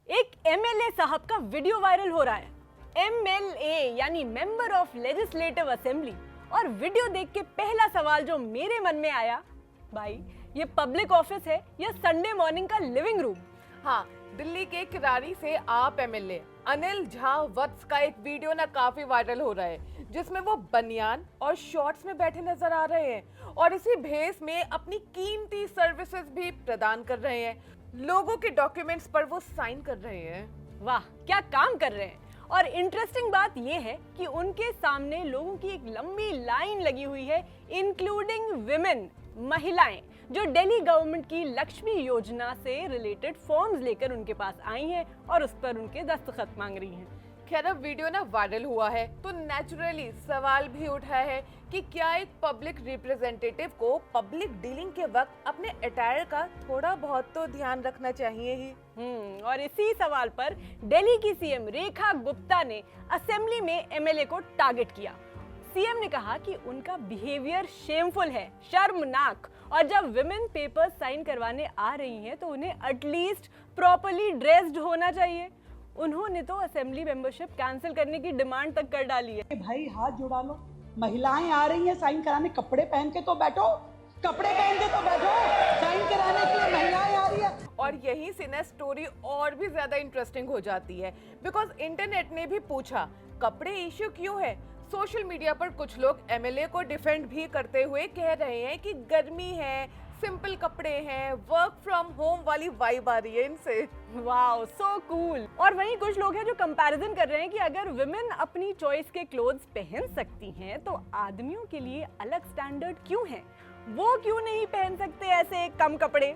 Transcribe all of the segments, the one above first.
एक एमएलए साहब का वीडियो वायरल हो रहा है। एमएलए यानी मेंबर ऑफ लेजिस्लेटिव असेंबली। और वीडियो देख के पहला सवाल जो मेरे मन में आया, भाई ये पब्लिक ऑफिस है या संडे मॉर्निंग का लिविंग रूम? हाँ, दिल्ली के किरारी से आप एमएलए अनिल झा वत्स का एक वीडियो ना काफी वायरल हो रहा है, जिसमें वो बनियान और शॉर्ट्स में बैठे नजर आ रहे हैं और इसी भेस में अपनी कीमती सर्विसेज भी प्रदान कर रहे हैं। लोगों के डॉक्यूमेंट्स पर वो साइन कर रहे हैं। वाह, क्या काम कर रहे हैं। और इंटरेस्टिंग बात यह है कि उनके सामने लोगों की एक लंबी लाइन लगी हुई है, इंक्लूडिंग विमेन, महिलाएं, जो दिल्ली गवर्नमेंट की लक्ष्मी योजना से रिलेटेड फॉर्म्स लेकर उनके पास आई हैं और उस पर उनके दस्तखत मांग रही हैं। खैर, अब वीडियो ना वायरल हुआ है तो नेचुरली सवाल भी उठा है कि क्या एक पब्लिक रिप्रेजेंटेटिव को पब्लिक डीलिंग के वक्त अपने अटायर का थोड़ा बहुत तो ध्यान रखना चाहिए ही। और इसी सवाल पर दिल्ली की सीएम रेखा गुप्ता ने असेंबली में एमएलए को टारगेट किया। सीएम ने कहा कि उनका बिहेवियर शेमफुल है, शर्मनाक, और जब विमेन पेपर साइन करवाने आ रही हैं तो उन्हें एटलीस्ट प्रॉपर्ली ड्रेस्ड होना चाहिए। उन्होंने तो असेंबली मेंबरशिप कैंसिल करने की डिमांड तक कर डाली है। भाई हाथ जुड़ा लो, महिलाएं आ रही हैं साइन कराने, कपड़े पहन के तो बैठो, कपड़े पहन के तो बैठो, साइन कराने के लिए महिलाएं आ रही है। और यहीं से ना स्टोरी और भी ज्यादा इंटरेस्टिंग हो जाती है, बिकॉज इंटरनेट ने भी पूछा कपड़े इश्यू क्यों है। सोशल मीडिया पर कुछ लोग एमएलए को डिफेंड भी करते हुए कह रहे हैं कि गर्मी है, सिंपल कपड़े हैं, वर्क फ्रॉम होम वाली वाइब आ रही है इनसे। Wow, so cool. और वहीं कुछ लोग हैं जो कंपैरिजन कर रहे हैं कि अगर विमेन अपनी चॉइस के क्लोथ्स पहन सकती हैं तो आदमियों के लिए अलग स्टैंडर्ड क्यों है, वो क्यों नहीं पहन सकते ऐसे कम कपड़े।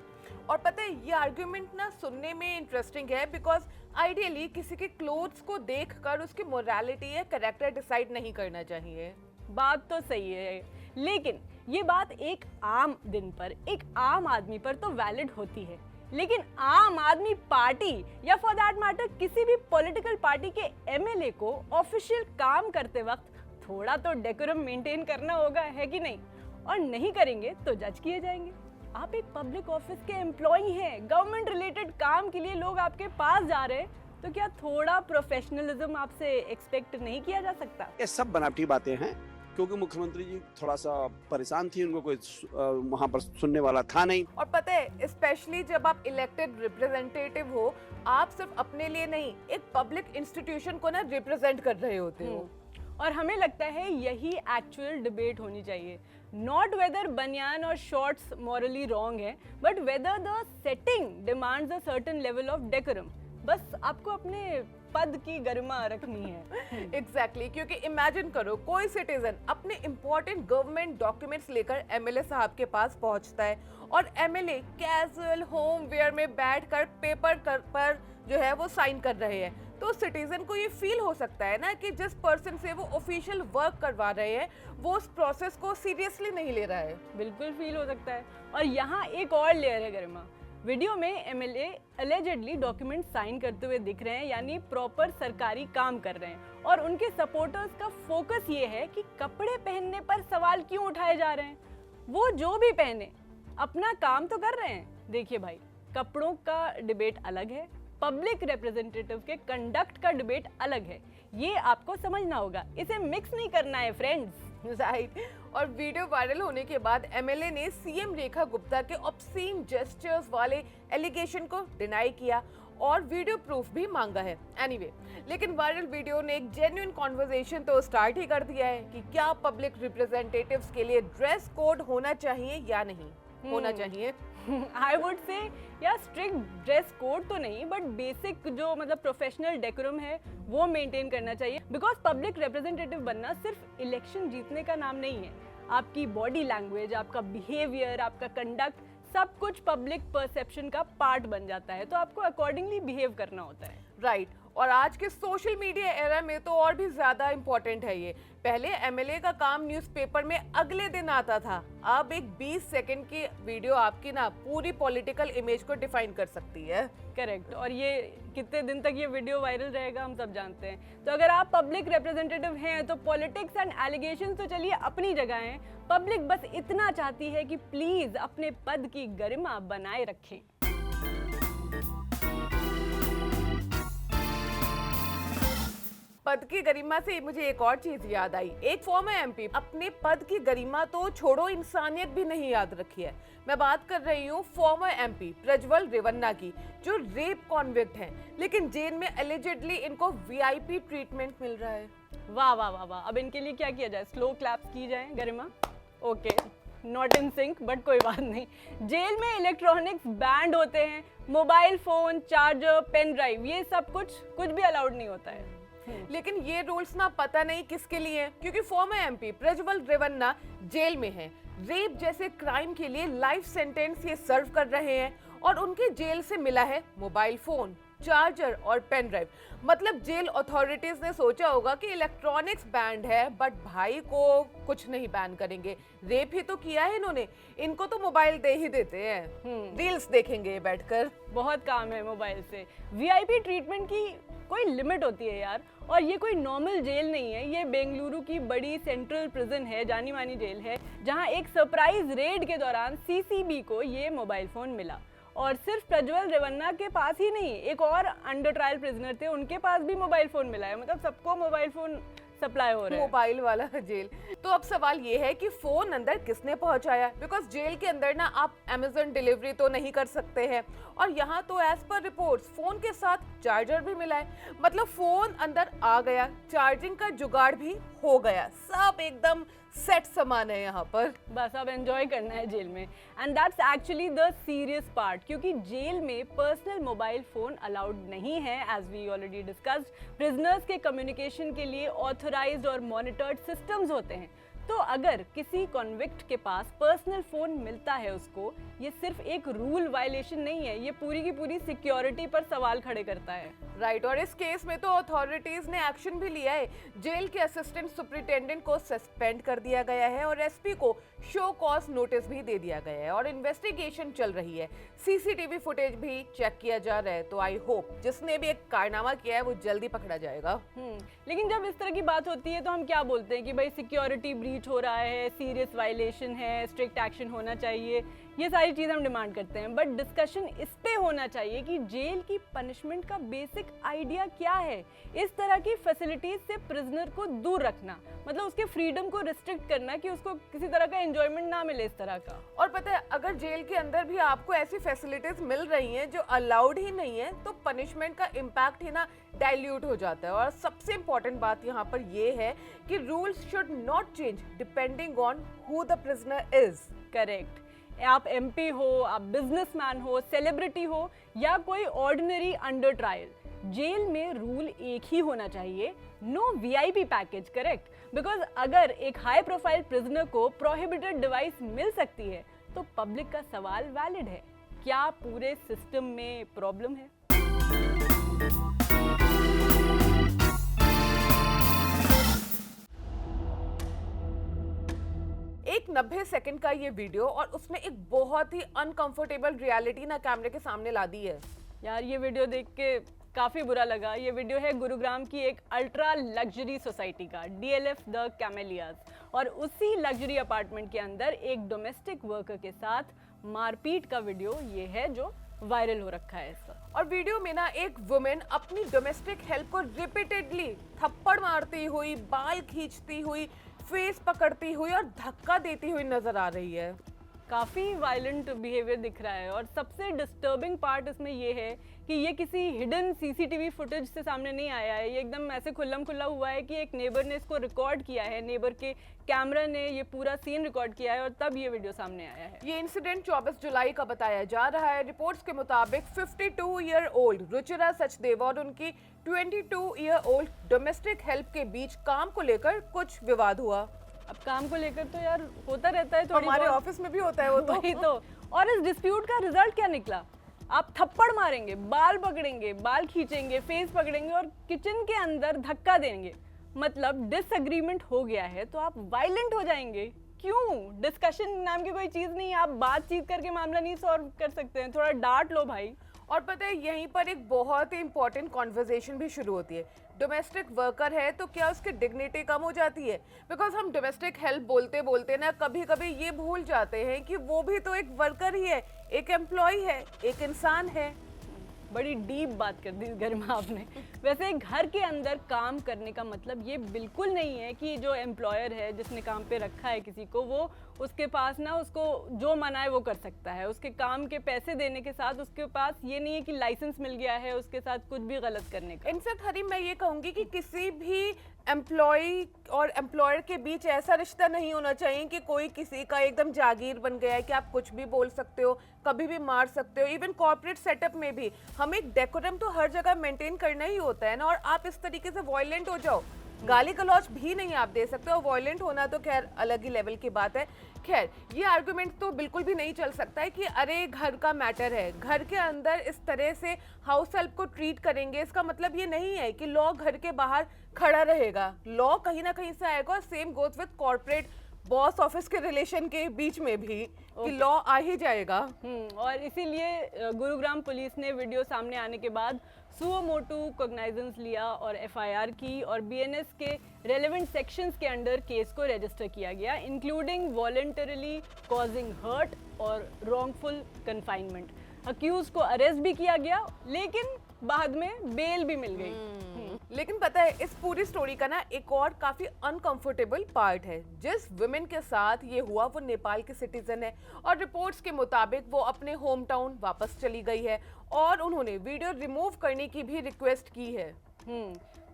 और पता है, ये आर्ग्यूमेंट ना सुनने में इंटरेस्टिंग है, बिकॉज आइडियली किसी के क्लोथ्स को देखकर उसकी मोरालिटी या कैरेक्टर डिसाइड नहीं करना चाहिए। बात तो सही है, लेकिन ये बात एक आम दिन पर, एक आम आदमी पर तो वैलिड होती है, लेकिन आम आदमी पार्टी या फॉर दैट मैटर किसी भी पॉलिटिकल पार्टी के एमएलए को ऑफिशियल काम करते वक्त थोड़ा तो डेकोरम मेंटेन करना होगा, है कि नहीं? और नहीं करेंगे तो जज किए जाएंगे। आप एक पब्लिक ऑफिस के एम्प्लॉई हैं, गवर्नमेंट रिलेटेड काम के लिए लोग आपके पास जा रहे हैं, तो क्या थोड़ा प्रोफेशनलिज्म आपसे एक्सपेक्ट नहीं किया जा सकता? ये सब बनावटी बातें हैं, क्योंकि मुख्यमंत्री जी थोड़ा सा परेशान थी, उनको कोई वहाँ पर सुनने वाला था नहीं। और पता है, स्पेशली जब आप इलेक्टेड रिप्रेजेंटेटिव हो, आप सिर्फ अपने लिए नहीं, एक पब्लिक इंस्टीट्यूशन को ना रिप्रेजेंट कर रहे होते हो। और हमें लगता है यही एक्चुअल डिबेट होनी चाहिए, नॉट वेदर बनियान और शॉर्ट्स मॉरली रॉन्ग है, but whether the setting demands a certain level of decorum. बस आपको अपने पद की गरिमा रखनी है। एग्जैक्टली, क्योंकि इमेजिन करो कोई सिटीजन अपने इंपॉर्टेंट गवर्नमेंट डॉक्यूमेंट्स लेकर एमएलए साहब के पास पहुंचता है और एमएलए कैजुअल होम वेयर में बैठकर पेपर पर जो है वो साइन कर रहे हैं, तो सिटीजन को ये फील हो सकता है ना कि जिस पर्सन से वो ऑफिशियल वर्क करवा रहे हैं वो उस प्रोसेस को सीरियसली नहीं ले रहा है। बिल्कुल फील हो सकता है। और यहाँ एक और लेयर है गरिमा। वीडियो में एमएलए अलेजेडली डॉक्यूमेंट साइन करते हुए दिख रहे हैं, यानी प्रॉपर सरकारी काम कर रहे हैं, और उनके सपोर्टर्स का फोकस ये है कि कपड़े पहनने पर सवाल क्यों उठाए जा रहे हैं। वो जो भी पहने अपना काम तो कर रहे हैं। देखिए भाई, कपड़ों का डिबेट अलग है, पब्लिक रिप्रेजेंटेटिव के कंडक्ट का डिबेट अलग है। ये आपको समझना होगा, इसे मिक्स नहीं करना है फ्रेंड्स। राइट। और वीडियो वायरल होने के बाद एमएलए ने सीएम रेखा गुप्ता के ऑब्सीन जेस्चर्स वाले एलिगेशन को डिनाई किया और वीडियो प्रूफ भी मांगा है। एनीवे, लेकिन वायरल वीडियो ने एक जेन्युइन कॉन्वर्सेशन तो स्टार्ट ही कर दिया है कि क्या पब्लिक रिप्रेजेंटेटिव्स के लिए ड्रेस कोड होना चाहिए या नहीं होना चाहिए। आई वुड से या स्ट्रिक्ट ड्रेस कोड तो नहीं, बट बेसिक जो मतलब प्रोफेशनल डेकोरम है वो मेंटेन करना चाहिए। बिकॉज पब्लिक रिप्रेजेंटेटिव बनना सिर्फ इलेक्शन जीतने का नाम नहीं है। आपकी बॉडी लैंग्वेज, आपका बिहेवियर, आपका कंडक्ट, सब कुछ पब्लिक परसेप्शन का पार्ट बन जाता है, तो आपको अकॉर्डिंगली बिहेव करना होता है। राइट। और आज के सोशल मीडिया एरा में तो और भी ज्यादा इम्पोर्टेंट है ये। पहले एमएलए का काम न्यूज़पेपर में अगले दिन आता था, अब एक 20 सेकंड की वीडियो आपकी ना पूरी पॉलिटिकल इमेज को डिफाइन कर सकती है। करेक्ट। और ये कितने दिन तक ये वीडियो वायरल रहेगा हम सब जानते हैं। तो अगर आप पब्लिक रिप्रेजेंटेटिव हैं तो पॉलिटिक्स एंड एलिगेशंस तो चलिए अपनी जगह हैं, पब्लिक बस इतना चाहती है कि प्लीज अपने पद की गरिमा बनाए रखें। पद की गरिमा से मुझे एक और चीज याद आई। एक फॉर्मर एमपी अपने पद की गरिमा तो छोड़ो, इंसानियत भी नहीं याद रखी है। मैं बात कर रही हूँ फॉर्मर एमपी प्रज्वल रेवन्ना की, जो रेप कॉन्विक्ट हैं, लेकिन जेल में एलिजिडली इनको वीआईपी ट्रीटमेंट मिल रहा है। वाह वाह वाह वाह। अब इनके लिए क्या किया जाए? स्लो क्लैप्स की जाए Garima? Okay, not in sync, but कोई बात नहीं। जेल में इलेक्ट्रॉनिक्स बैंड होते हैं, mobile phone, charger, pen drive, ये सब कुछ भी अलाउड नहीं होता है। लेकिन ये रूल्स ना पता नहीं किसके लिए हैं, क्योंकि former MP Prajwal Revanna jail में हैं। रेप जैसे क्राइम के लिए लाइफ सेंटेंस ये सर्व कर रहे हैं और उनके जेल से मिला है मोबाइल फोन, चार्जर और पेन ड्राइव। मतलब जेल अथॉरिटीज ने सोचा होगा कि इलेक्ट्रॉनिक्स बैंड है, बट भाई को कुछ नहीं बैन करेंगे, रेप ही तो किया है इन्होंने, इनको तो मोबाइल दे ही देते हैं, रील्स देखेंगे बैठकर। बहुत काम है मोबाइल से। वीआईपी ट्रीटमेंट की कोई लिमिट होती है यार, और ये कोई नॉर्मल जेल नहीं है, ये बेंगलुरु की बड़ी सेंट्रल प्रिजन है, जानी मानी जेल है, जहां एक सरप्राइज रेड के दौरान सीसीबी को ये मोबाइल फोन मिला। और सिर्फ प्रज्वल रेवन्ना के पास ही नहीं, एक और अंडर ट्रायल प्रिजनर थे, उनके पास भी मोबाइल फोन मिला है। मतलब सबको मोबाइल फोन सप्लाई हो रहा है। मोबाइल वाला जेल। तो अब सवाल ये है कि फोन अंदर किसने पहुंचाया, बिकॉज जेल के अंदर ना आप अमेज़न डिलीवरी तो नहीं कर सकते हैं, और यहाँ तो एज पर रिपोर्ट्स फोन के साथ चार्जर भी मिला है। मतलब फोन अंदर आ गया, चार्जिंग का जुगाड़ भी हो गया, सब एकदम सेट सामान है यहाँ पर। बस अब एंजॉय करना है जेल में। And that's actually the serious part, क्योंकि जेल में पर्सनल मोबाइल फोन अलाउड नहीं है, as we already discussed. Prisoners के कम्युनिकेशन के लिए ऑथराइज्ड और मॉनिटर्ड सिस्टम्स होते हैं। तो अगर किसी कॉन्विक्ट के पास पर्सनल फोन मिलता है उसको, ये सिर्फ एक रूल वायलेशन नहीं है, ये पूरी की पूरी सिक्योरिटी पर सवाल खड़े करता है। राइट, और इस केस में तो अथॉरिटीज ने एक्शन भी लिया है। जेल के असिस्टेंट सुपरिटेंडेंट को सस्पेंड कर दिया गया है और एसपी को शो कॉज नोटिस भी दे दिया गया है, और इन्वेस्टिगेशन चल रही है। सीसीटीवी फुटेज भी चेक किया जा रहा है, तो आई होप जिसने भी एक कारनामा किया है वो जल्दी पकड़ा जाएगा। लेकिन जब इस तरह की बात होती है तो हम क्या बोलते हैं कि भाई सिक्योरिटी ब्रीच हो रहा है, सीरियस वायलेशन है, स्ट्रिक्ट एक्शन होना चाहिए, ये सारी चीज़ हम डिमांड करते हैं। बट डिस्कशन इस पे होना चाहिए कि जेल की पनिशमेंट का बेसिक आइडिया क्या है। इस तरह की फैसिलिटीज से प्रिजनर को दूर रखना, मतलब उसके फ्रीडम को रिस्ट्रिक्ट करना कि उसको किसी तरह का एंजॉयमेंट ना मिले इस तरह का। और पता है, अगर जेल के अंदर भी आपको ऐसी फैसिलिटीज मिल रही हैं जो अलाउड ही नहीं है, तो पनिशमेंट का इम्पैक्ट ही ना डाइल्यूट हो जाता है। और सबसे इम्पोर्टेंट बात यहाँ पर ये है कि rules should not change depending on who the prisoner is. Correct. आप एमपी हो, आप बिजनेसमैन हो, सेलिब्रिटी हो, या कोई ऑर्डिनरी अंडर ट्रायल, जेल में रूल एक ही होना चाहिए, no VIP package. Correct. Because अगर एक हाई प्रोफाइल प्रिजनर को प्रोहिबिटेड डिवाइस मिल सकती है तो पब्लिक का सवाल वैलिड है, क्या पूरे सिस्टम में प्रॉब्लम है? एक 90 सेकंड का ये वीडियो, और उसने एक बहुत ही अनकंफर्टेबल रियलिटी ना कैमरे के सामने ला दी है। यार ये वीडियो देख के काफ़ी बुरा लगा। ये वीडियो है गुरुग्राम की एक अल्ट्रा लग्जरी सोसाइटी का, DLF द कैमेलियाज, और उसी लग्जरी अपार्टमेंट के अंदर एक डोमेस्टिक वर्कर के साथ मारपीट का वीडियो ये है जो वायरल हो रखा है इसका। और वीडियो में ना एक वुमेन अपनी डोमेस्टिक हेल्प को रिपीटेडली थप्पड़ मारती हुई, बाल खींचती हुई, फेस पकड़ती हुई और धक्का देती हुई नजर आ रही है। काफ़ी वायलेंट बिहेवियर दिख रहा है, और सबसे डिस्टर्बिंग पार्ट इसमें ये है कि ये किसी हिडन सीसीटीवी फुटेज से सामने नहीं आया है, ये एकदम ऐसे खुल्लम खुल्ला हुआ है कि एक नेबर ने इसको रिकॉर्ड किया है, नेबर के कैमरा ने ये पूरा सीन रिकॉर्ड किया है, और तब ये वीडियो सामने आया है। ये इंसिडेंट 24 जुलाई का बताया जा रहा है। रिपोर्ट्स के मुताबिक 52 ईयर ओल्ड रुचिरा सचदेवा और उनकी 22 ईयर ओल्ड डोमेस्टिक हेल्प के बीच काम को लेकर कुछ विवाद हुआ। अब काम को लेकर तो यार होता रहता है, थोड़ी हमारे बहुत। ऑफिस में भी होता है वो तो। वही तो। और इस डिस्प्यूट का रिजल्ट क्या निकला? आप थप्पड़ मारेंगे, बाल पकड़ेंगे, बाल खींचेंगे, फेस पकड़ेंगे और किचन के अंदर धक्का देंगे। मतलब डिसएग्रीमेंट हो गया है तो आप वायलेंट हो जाएंगे। क्यों? डिस्कशन नाम की कोई चीज नहीं है, आप बातचीत करके मामला नहीं सॉल्व कर सकते हैं? थोड़ा डांट लो भाई। और पता है यहीं पर एक बहुत ही इंपॉर्टेंट कॉन्वर्जेशन भी शुरू होती है। डोमेस्टिक वर्कर है तो क्या उसकी डिग्निटी कम हो जाती है? बिकॉज हम डोमेस्टिक हेल्प बोलते बोलते ना कभी कभी ये भूल जाते हैं कि वो भी तो एक वर्कर ही है, एक एम्प्लॉय है, एक इंसान है। बड़ी डीप बात कर दी गरिमा आपने। वैसे घर के अंदर काम करने का मतलब ये बिल्कुल नहीं है कि जो एम्प्लॉयर है जिसने काम पे रखा है किसी को, वो उसके पास ना उसको जो मना है वो कर सकता है। उसके काम के पैसे देने के साथ उसके पास ये नहीं है कि लाइसेंस मिल गया है उसके साथ कुछ भी गलत करने का। इनफैक्ट हरी मैं ये कहूँगी कि किसी भी एम्प्लॉय और एम्प्लॉयर के बीच ऐसा रिश्ता नहीं होना चाहिए कि कोई किसी का एकदम जागीर बन गया है कि आप कुछ भी बोल सकते हो, कभी भी मार सकते हो। इवन कॉर्पोरेट सेटअप में भी हमें एक डेकोरम तो हर जगह मेंटेन करना ही होता है ना। और आप इस तरीके से वॉयलेंट हो जाओ, गाली गलौज भी नहीं आप दे सकते हो। वॉयलेंट होना तो खैर अलग ही लेवल की बात है। खैर ये आर्गुमेंट तो बिल्कुल भी नहीं चल सकता है कि अरे घर का मैटर है, घर के अंदर इस तरह से हाउस हेल्प को ट्रीट करेंगे। इसका मतलब ये नहीं है कि लॉ घर के बाहर खड़ा रहेगा। लॉ कहीं ना कहीं से आएगा। और same goes with corporate boss office के रिलेशन के बीच में भी कि लॉ आ ही जाएगा। और इसीलिए गुरुग्राम पुलिस ने वीडियो सामने आने के बाद सुओ मोटू कॉग्नाइजेंस लिया और एफआईआर की और बीएनएस के रेलेवेंट सेक्शंस के अंडर केस को रजिस्टर किया गया, इंक्लूडिंग वॉलंटरली कॉजिंग हर्ट और रॉन्गफुल कन्फाइनमेंट। अक्यूज को अरेस्ट भी किया गया लेकिन बाद में बेल भी मिल गई। लेकिन पता है इस पूरी स्टोरी का ना एक और काफी अनकंफर्टेबल पार्ट है। जिस वुमेन के साथ ये हुआ वो नेपाल की सिटीजन है और रिपोर्ट्स के मुताबिक वो अपने होम टाउन वापस चली गई है और उन्होंने वीडियो रिमूव करने की भी रिक्वेस्ट की है।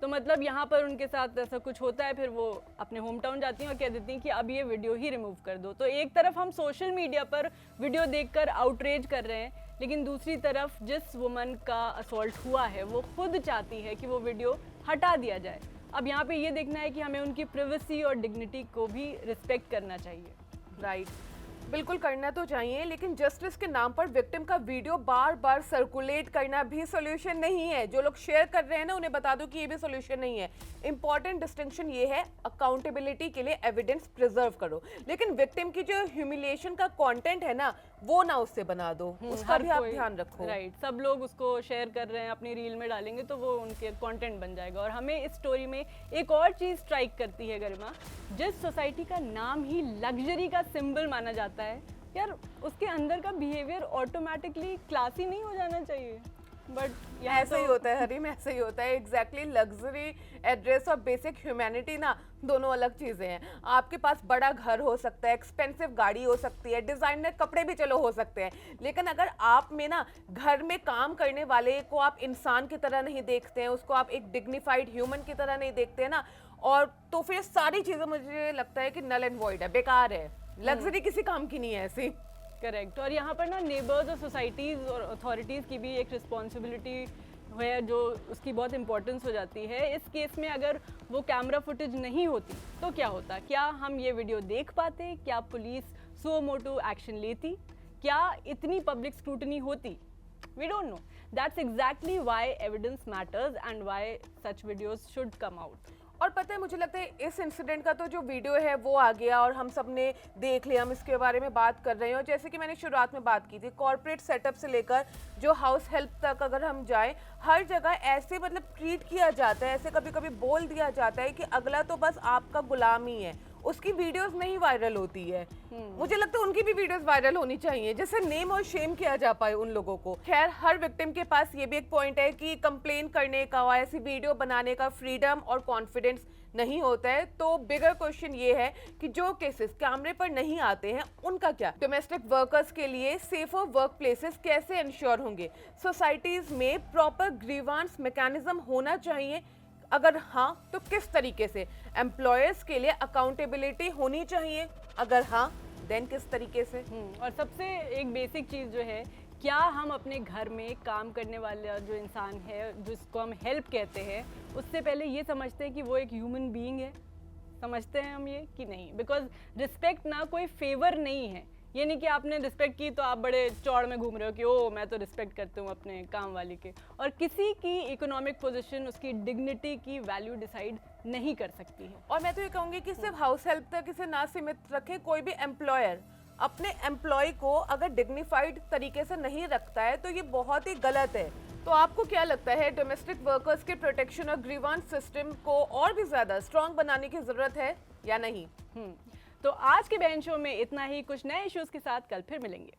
तो मतलब यहाँ पर उनके साथ ऐसा कुछ होता है, फिर वो अपने होम टाउन जाती हैं और कह देती हैं कि अब ये वीडियो ही रिमूव कर दो। तो एक तरफ हम सोशल मीडिया पर वीडियो देखकर आउटरेज कर रहे हैं, लेकिन दूसरी तरफ जिस वुमन का असॉल्ट हुआ है वो खुद चाहती है कि वो वीडियो हटा दिया जाए। अब यहाँ पे ये देखना है कि हमें उनकी प्राइवेसी और डिग्निटी को भी रिस्पेक्ट करना चाहिए। राइट, बिल्कुल करना तो चाहिए, लेकिन जस्टिस के नाम पर विक्टिम का वीडियो बार बार सर्कुलेट करना भी सॉल्यूशन नहीं है। जो लोग शेयर कर रहे हैं ना उन्हें बता दो कि ये भी सॉल्यूशन नहीं है। इंपॉर्टेंट डिस्टिंक्शन ये है, अकाउंटेबिलिटी के लिए एविडेंस प्रिजर्व करो, लेकिन विक्टिम की जो ह्यूमिलिएशन का कंटेंट है ना वो ना उससे बना दो, उसका भी आप ध्यान रखो। राइट, सब लोग उसको शेयर कर रहे हैं, अपनी रील में डालेंगे तो वो उनके कंटेंट बन जाएगा। और हमें इस स्टोरी में एक और चीज स्ट्राइक करती है गरिमा, जिस सोसाइटी का नाम ही लग्जरी का सिंबल माना जाता है यार, उसके अंदर का बिहेवियर ऑटोमेटिकली क्लासी नहीं हो जाना चाहिए। बट ऐसा ही होता है हरीम, ऐसा ही होता है। एग्जैक्टली, लग्जरी, एड्रेस और बेसिक ह्यूमैनिटी ना दोनों अलग चीज़ें हैं। आपके पास बड़ा घर हो सकता है, एक्सपेंसिव गाड़ी हो सकती है, डिज़ाइनर कपड़े भी चलो हो सकते हैं, लेकिन अगर आप में ना घर में काम करने वाले को आप इंसान की तरह नहीं देखते हैं, उसको आप एक डिग्निफाइड ह्यूमन की तरह नहीं देखते हैं ना, और तो फिर सारी चीज़ें मुझे लगता है कि नल एंड वॉइड है, बेकार है। लग्जरी किसी काम की नहीं है ऐसी। करेक्ट। और यहाँ पर ना नेबर्स और सोसाइटीज़ और अथॉरिटीज़ की भी एक रिस्पॉन्सिबिलिटी है जो उसकी बहुत इंपॉर्टेंस हो जाती है। इस केस में अगर वो कैमरा फुटेज नहीं होती तो क्या होता? क्या हम ये वीडियो देख पाते? क्या पुलिस सुओ मोटो एक्शन लेती? क्या इतनी पब्लिक स्क्रूटनी होती? We don't know. That's exactly why evidence matters and why such videos should come out. और पता है मुझे लगता है इस इंसिडेंट का तो जो वीडियो है वो आ गया और हम सब ने देख लिया, हम इसके बारे में बात कर रहे हैं। और जैसे कि मैंने शुरुआत में बात की थी, कॉर्पोरेट सेटअप से लेकर जो हाउस हेल्प तक अगर हम जाएं, हर जगह ऐसे मतलब ट्रीट किया जाता है, ऐसे कभी कभी बोल दिया जाता है कि अगला तो बस आपका गुलाम ही है, उसकी वीडियोस नहीं वायरल होती है। मुझे लगता है उनकी भी वीडियोस वायरल होनी चाहिए जिससे नेम और शेम किया जा पाए उन लोगों को। खैर, हर विक्टिम के पास ये भी एक पॉइंट है कि कंप्लेन करने का और ऐसी वीडियो बनाने का फ्रीडम और कॉन्फिडेंस नहीं होता है। तो बिगर क्वेश्चन ये है कि जो केसेस कैमरे पर नहीं आते हैं उनका क्या? डोमेस्टिक वर्कर्स के लिए सेफर वर्क प्लेसेस कैसे इंश्योर होंगे? सोसाइटीज में प्रॉपर ग्रीवांस मैकेनिज्म होना चाहिए, अगर हाँ तो किस तरीके से? एम्प्लॉयर्स के लिए अकाउंटेबिलिटी होनी चाहिए, अगर हाँ देन किस तरीके से? और सबसे एक बेसिक चीज़ जो है, क्या हम अपने घर में काम करने वाला जो इंसान है, जिसको हम हेल्प कहते हैं, उससे पहले ये समझते हैं कि वो एक ह्यूमन बीइंग है? समझते हैं हम ये कि नहीं? बिकॉज रिस्पेक्ट ना कोई फेवर नहीं है, ये नहीं कि आपने रिस्पेक्ट की तो आप बड़े चौड़ में घूम रहे हो कि ओ मैं तो रिस्पेक्ट करती हूँ अपने काम वाली के। और किसी की इकोनॉमिक पोजीशन उसकी डिग्निटी की वैल्यू डिसाइड नहीं कर सकती है। और मैं तो ये कहूंगी कि सिर्फ हाउस हेल्प तक इसे ना सीमित रखे। कोई भी एम्प्लॉयर अपने एम्प्लॉय को अगर डिग्निफाइड तरीके से नहीं रखता है तो ये बहुत ही गलत है। तो आपको क्या लगता है, डोमेस्टिक वर्कर्स के प्रोटेक्शन और ग्रीवांस सिस्टम को और भी ज्यादा स्ट्रॉन्ग बनाने की जरूरत है या नहीं? तो आज के बहन शो में इतना ही। कुछ नए इश्यूज के साथ कल फिर मिलेंगे।